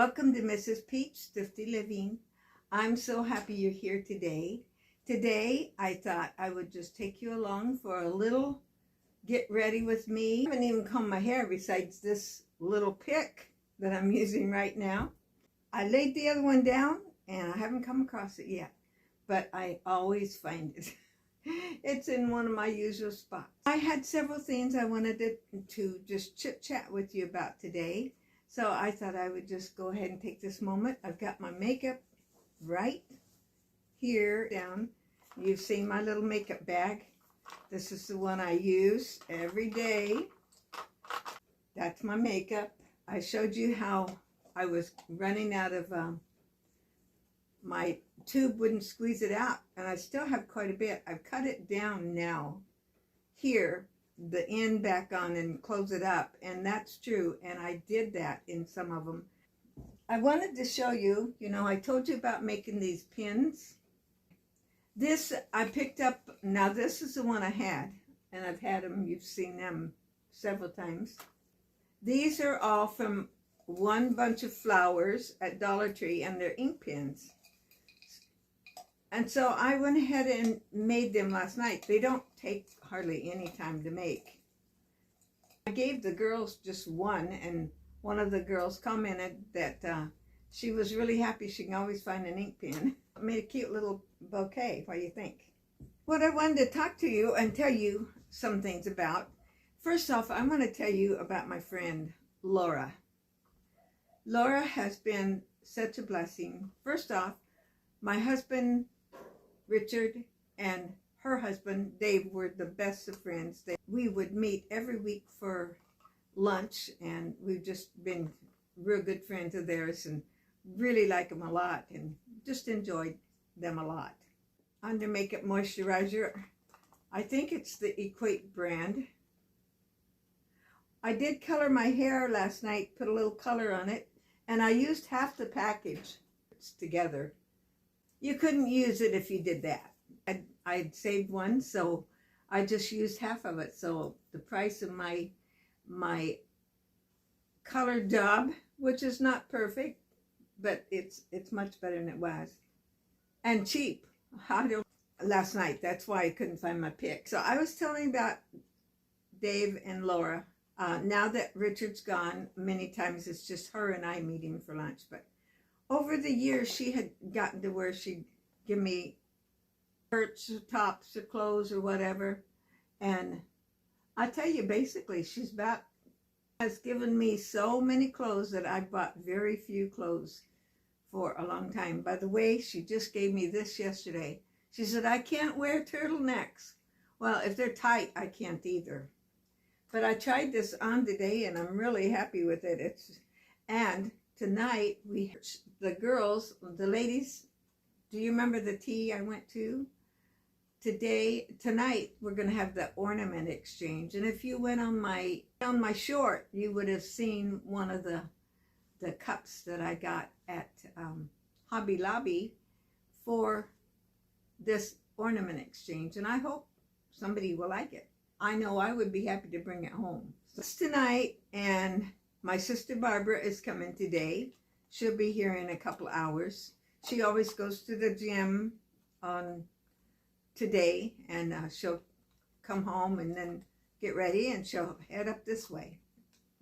Welcome to Mrs. Peach Thrifty Living. I'm so happy you're here today. Today, I thought I would just take you along for a little get ready with me. I haven't even combed my hair besides this little pick that I'm using right now. I laid the other one down and I haven't come across it yet, but I always find it. It's in one of my usual spots. I had several things I wanted to just chit chat with you about today. So I thought I would just go ahead and take this moment. I've got my makeup right here down. You've seen my little makeup bag. This is the one I use every day. That's my makeup. I showed you how I was running out of, my tube wouldn't squeeze it out, and I still have quite a bit. I've cut it down now. Here, the end back on and close it up, and that's true, and I did that in some of them. I wanted to show you, I told you about making these pins. This I picked up. Now this is the one I had, and I've had them, you've seen them several times. These are all from one bunch of flowers at Dollar Tree, and they're ink pens. And so I went ahead and made them last night. They don't take hardly any time to make. I gave the girls just one, and one of the girls commented that she was really happy she can always find an ink pen. I made a cute little bouquet. What do you think? What I wanted to talk to you and tell you some things about. First off, I'm going to tell you about my friend Laura. Laura has been such a blessing. First off, my husband Richard and her husband Dave were the best of friends. We would meet every week for lunch, and we've just been real good friends of theirs and really like them a lot and just enjoyed them a lot. On their makeup moisturizer, I think it's the Equate brand. I did color my hair last night, put a little color on it, and I used half the package together. You couldn't use it if you did that. I'd saved one, so I just used half of it. So the price of my color job, which is not perfect, but it's much better than it was. And cheap. Last night, that's why I couldn't find my pick. So I was telling you about Dave and Laura. Now that Richard's gone, many times it's just her and I meeting for lunch, but over the years, she had gotten to where she'd give me shirts or tops or clothes or whatever. And I tell you, basically, has given me so many clothes that I bought very few clothes for a long time. By the way, she just gave me this yesterday. She said, I can't wear turtlenecks. Well, if they're tight, I can't either. But I tried this on today, and I'm really happy with it. And tonight, the girls, the ladies, do you remember the tea I went to? Tonight, we're going to have the ornament exchange. And if you went on my short, you would have seen one of the cups that I got at Hobby Lobby for this ornament exchange. And I hope somebody will like it. I know I would be happy to bring it home. So it's tonight, and my sister Barbara is coming today. She'll be here in a couple hours. She always goes to the gym on today, and she'll come home and then get ready, and she'll head up this way.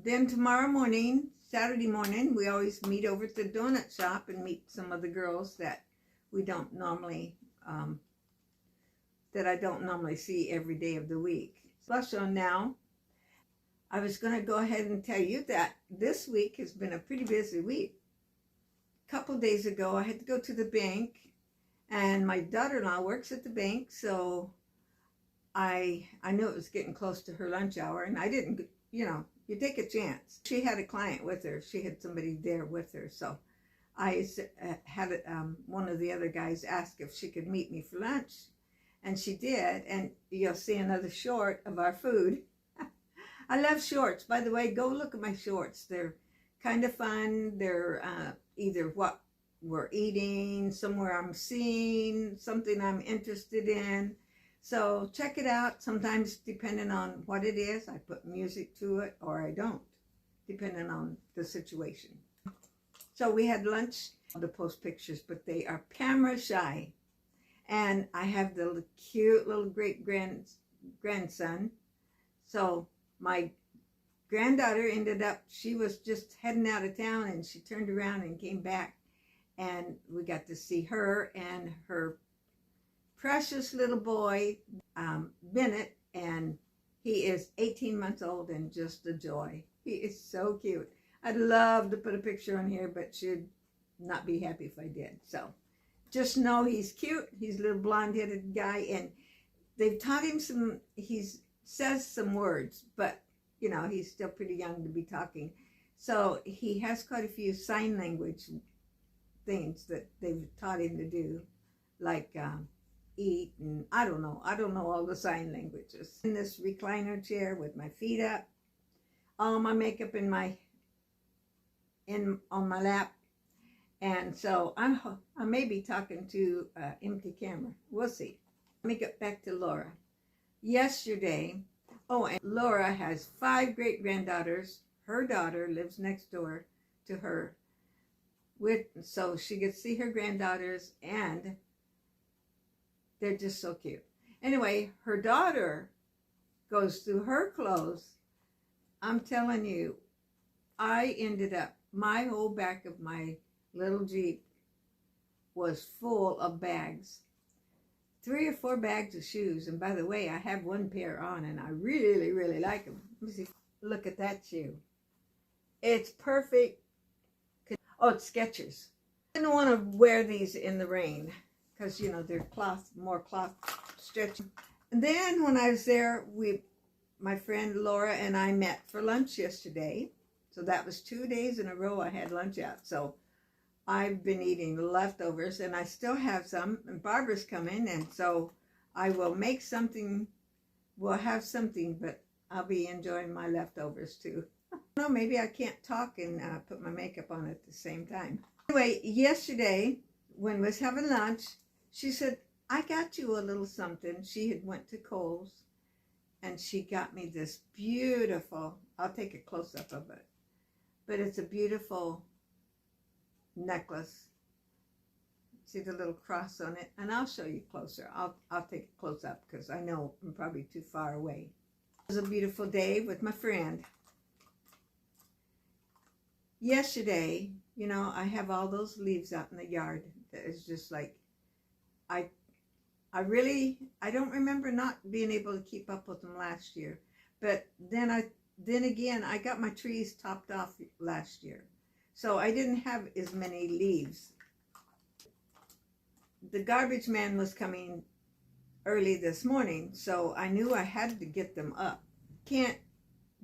Then tomorrow morning, Saturday morning, we always meet over at the donut shop and meet some of the girls that we don't normally, that I don't normally see every day of the week. So now, I was going to go ahead and tell you that this week has been a pretty busy week. A couple days ago, I had to go to the bank, and my daughter-in-law works at the bank, so I knew it was getting close to her lunch hour, and I didn't, you take a chance. She had a client with her. She had somebody there with her, so I had one of the other guys ask if she could meet me for lunch, and she did, and you'll see another short of our food. I love shorts. By the way, go look at my shorts. They're kind of fun. They're either what we're eating, somewhere I'm seeing, something I'm interested in. So check it out. Sometimes, depending on what it is, I put music to it or I don't, depending on the situation. So we had lunch to post pictures, but they are camera shy. And I have the cute little grandson. So my granddaughter ended up, she was just heading out of town and she turned around and came back. And we got to see her and her precious little boy, Bennett, and he is 18 months old and just a joy. He is so cute. I'd love to put a picture on here, but she'd not be happy if I did. So just know he's cute. He's a little blonde-headed guy, and they've taught him some, he says some words, but, you know, he's still pretty young to be talking. So he has quite a few sign language things that they've taught him to do, like eat, and I don't know all the sign languages. In this recliner chair with my feet up, all my makeup on my lap, and so I may be talking to empty camera. We'll see. Let me get back to Laura. Yesterday, and Laura has 5 great granddaughters. Her daughter lives next door to her, so she gets to see her granddaughters, and they're just so cute. Anyway, her daughter goes through her clothes. I'm telling you, I ended up, my whole back of my little Jeep was full of bags. 3 or 4 bags of shoes. And by the way, I have 1 pair on and I really, really like them. Let me see. Look at that shoe. It's perfect. Oh, it's Skechers. I didn't want to wear these in the rain because, you know, they're cloth, more cloth stretch. And then when I was there, my friend Laura and I met for lunch yesterday. So that was 2 days in a row I had lunch out. So I've been eating leftovers, and I still have some, and Barbara's coming, and so I will make something, we'll have something, but I'll be enjoying my leftovers too. No, maybe I can't talk and put my makeup on at the same time. Anyway, yesterday, when we was having lunch, she said, I got you a little something. She had went to Kohl's, and she got me this beautiful, I'll take a close-up of it, but it's a beautiful necklace. See the little cross on it, and I'll show you closer. I'll take a close up because I know I'm probably too far away. It was a beautiful day with my friend. Yesterday, you know, I have all those leaves out in the yard. That is just like, I don't remember not being able to keep up with them last year. But then again, I got my trees topped off last year. So I didn't have as many leaves. The garbage man was coming early this morning, so I knew I had to get them up. The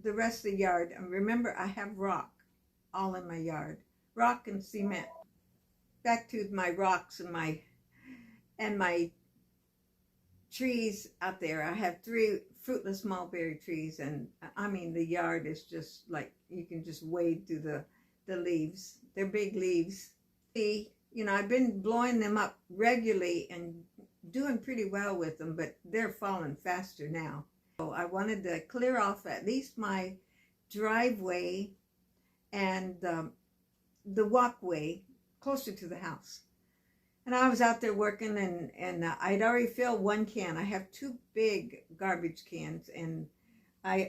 rest of the yard, and remember I have rock all in my yard. Rock and cement. Back to my rocks and my trees out there. I have 3 fruitless mulberry trees, and I mean the yard is just like, you can just wade through the leaves. They're big leaves. See, you know, I've been blowing them up regularly and doing pretty well with them, but they're falling faster now. So I wanted to clear off at least my driveway and the walkway closer to the house. And I was out there working, and I'd already filled 1 can. I have 2 big garbage cans, and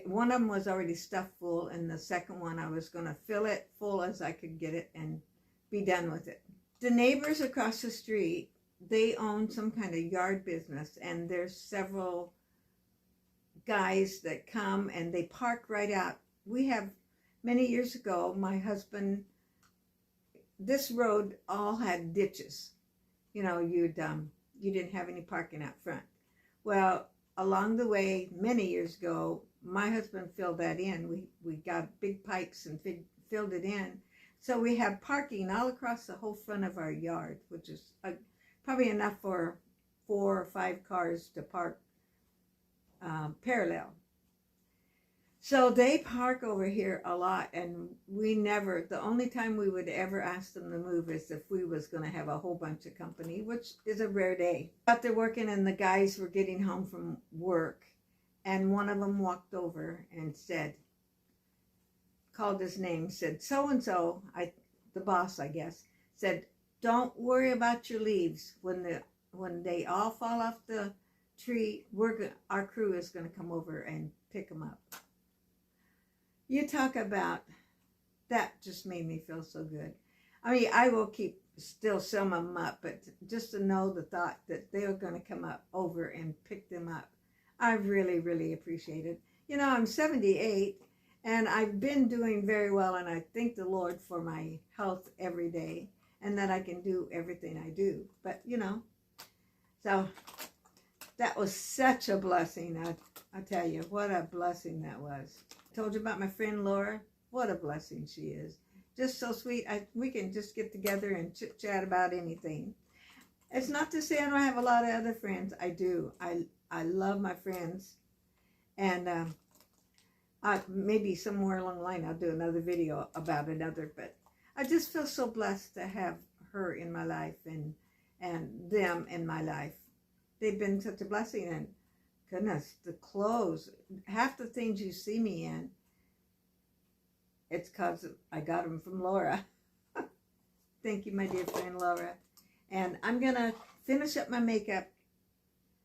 one of them was already stuffed full, and the second one I was going to fill it full as I could get it and be done with it. The neighbors across the street, they own some kind of yard business, and there's several guys that come and they park right out. We have, many years ago, my husband, this road all had ditches. You know, you didn't have any parking out front. Well, along the way, many years ago, my husband filled that in. We got big pipes and filled it in. So we have parking all across the whole front of our yard, which is probably enough for 4 or 5 cars to park parallel. So they park over here a lot, and the only time we would ever ask them to move is if we was going to have a whole bunch of company, which is a rare day. Out there working, and the guys were getting home from work, and one of them walked over and called his name, said, so-and-so. the boss, I guess, said, don't worry about your leaves. When they all fall off the tree, our crew is going to come over and pick them up. You talk about, that just made me feel so good. I mean, I will keep still some of them up, but just to know the thought that they're going to come up over and pick them up, I really, really appreciate it. You know, I'm 78 and I've been doing very well, and I thank the Lord for my health every day and that I can do everything I do. But, you know, so that was such a blessing. I tell you, what a blessing that was. I told you about my friend Laura. What a blessing she is. Just so sweet. We can just get together and chit-chat about anything. It's not to say I don't have a lot of other friends. I do. I love my friends. And maybe somewhere along the line I'll do another video about another. But I just feel so blessed to have her in my life and them in my life. They've been such a blessing. And goodness, the clothes, half the things you see me in, it's because I got them from Laura. Thank you, my dear friend Laura. And I'm going to finish up my makeup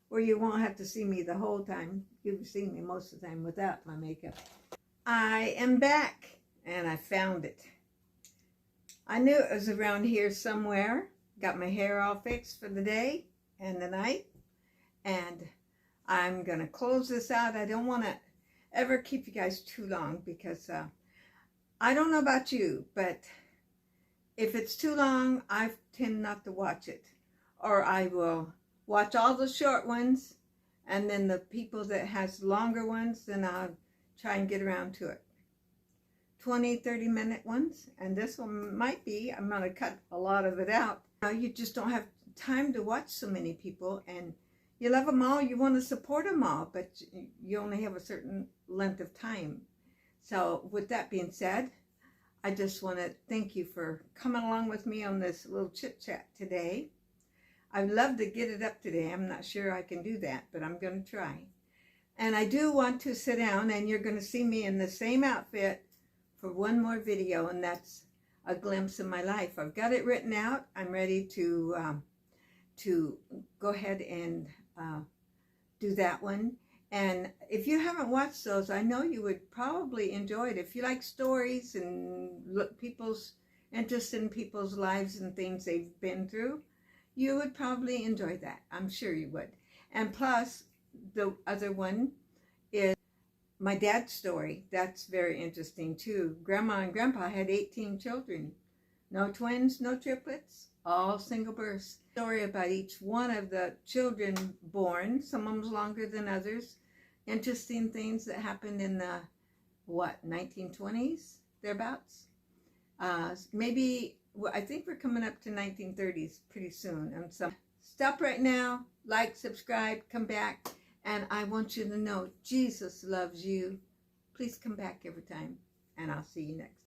where you won't have to see me the whole time. You've seen me most of the time without my makeup. I am back, and I found it. I knew it was around here somewhere. Got my hair all fixed for the day and the night. And I'm going to close this out. I don't want to ever keep you guys too long because I don't know about you, but if it's too long, I tend not to watch it. Or I will watch all the short ones, and then the people that has longer ones, then I'll try and get around to it. 20, 30-minute ones, and this one might be, I'm going to cut a lot of it out. You just don't have time to watch so many people, and you love them all, you want to support them all, but you only have a certain length of time. So with that being said, I just want to thank you for coming along with me on this little chit chat today. I'd love to get it up today. I'm not sure I can do that, but I'm going to try. And I do want to sit down, and you're going to see me in the same outfit for one more video, and that's a glimpse of my life. I've got it written out. I'm ready to go ahead and do that one. And if you haven't watched those, I know you would probably enjoy it. If you like stories and people's interest in people's lives and things they've been through, you would probably enjoy that. I'm sure you would. And plus, the other one is my dad's story. That's very interesting too. Grandma and Grandpa had 18 children. No twins, no triplets, all single births. Story about each one of the children born. Some of them's longer than others. Interesting things that happened in the, 1920s, thereabouts. Maybe, I think we're coming up to 1930s pretty soon. And so stop right now, like, subscribe, come back. And I want you to know Jesus loves you. Please come back every time, and I'll see you next time.